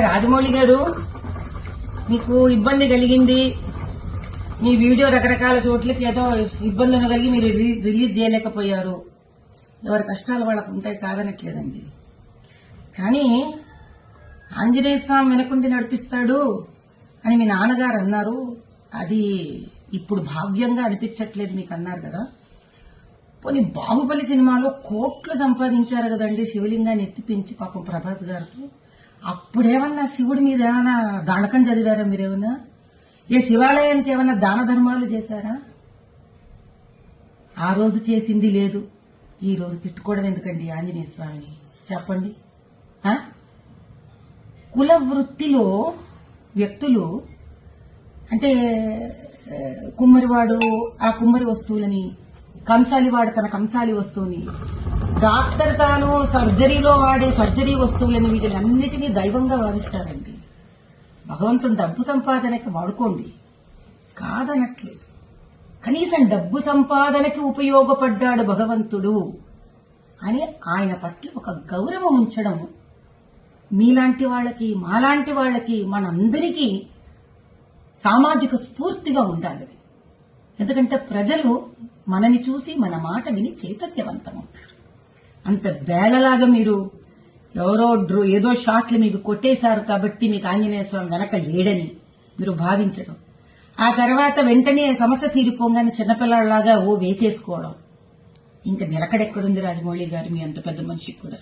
రాజమౌళి గారు, మీకు ఇబ్బంది కలిగింది, మీ వీడియో రకరకాల చోట్లకి ఏదో ఇబ్బందులు కలిగి మీరు రిలీజ్ చేయలేకపోయారు. ఎవరి కష్టాలు వాళ్ళకు ఉంటాయి, కాదనట్లేదండి. కానీ ఆంజనేయ స్వామి వెనకుండి నడిపిస్తాడు అని మీ నాన్నగారు అన్నారు. అది ఇప్పుడు భావ్యంగా అనిపించట్లేదు మీకు అన్నారు కదా. పోనీ బాహుబలి సినిమాలో కోట్లు సంపాదించారు కదండి శివలింగాన్ని ఎత్తిపించి పాపం ప్రభాస్ గారితో. అప్పుడేమన్నా శివుడి మీద ఏమైనా దానకం చదివారా మీరేమన్నా? ఏ శివాలయానికి ఏమన్నా దాన ధర్మాలు చేశారా? ఆ రోజు చేసింది లేదు, ఈ రోజు తిట్టుకోవడం ఎందుకండి ఆంజనేయ స్వామిని చెప్పండి. కుల వృత్తిలో వ్యక్తులు అంటే కుమ్మరివాడు ఆ కుమ్మరి వస్తువులని, కంసాలివాడు తన కంసాలి వస్తువుని, డాక్టర్ తాను సర్జరీలో వాడే సర్జరీ వస్తువులని, వీటిని అన్నిటినీ దైవంగా భావిస్తారండి. భగవంతుడు డబ్బు సంపాదనకి వాడుకోండి, కాదనట్లేదు. కనీసం డబ్బు సంపాదనకి ఉపయోగపడ్డాడు భగవంతుడు అని ఆయన పట్ల ఒక గౌరవం ఉంచడం మీలాంటి వాళ్ళకి, మాలాంటి వాళ్ళకి, మనందరికీ సామాజిక స్ఫూర్తిగా ఉండాలి. ఎందుకంటే ప్రజలు మనని చూసి మన మాట విని చైతన్యవంతమవుతారు. అంత బేలలాగా మీరు ఎవరో ఏదో షాట్లు మీకు కొట్టేశారు కాబట్టి మీకు ఆంజనేయ స్వామి వెనక లేడని మీరు భావించడం, ఆ తర్వాత వెంటనే సమస్య తీరిపోగానే చిన్నపిల్లలాగా వేసేసుకోవడం, ఇంకా నిలకడెక్కడుంది రాజమౌళి గారు మీ అంత పెద్ద మనిషికి కూడా.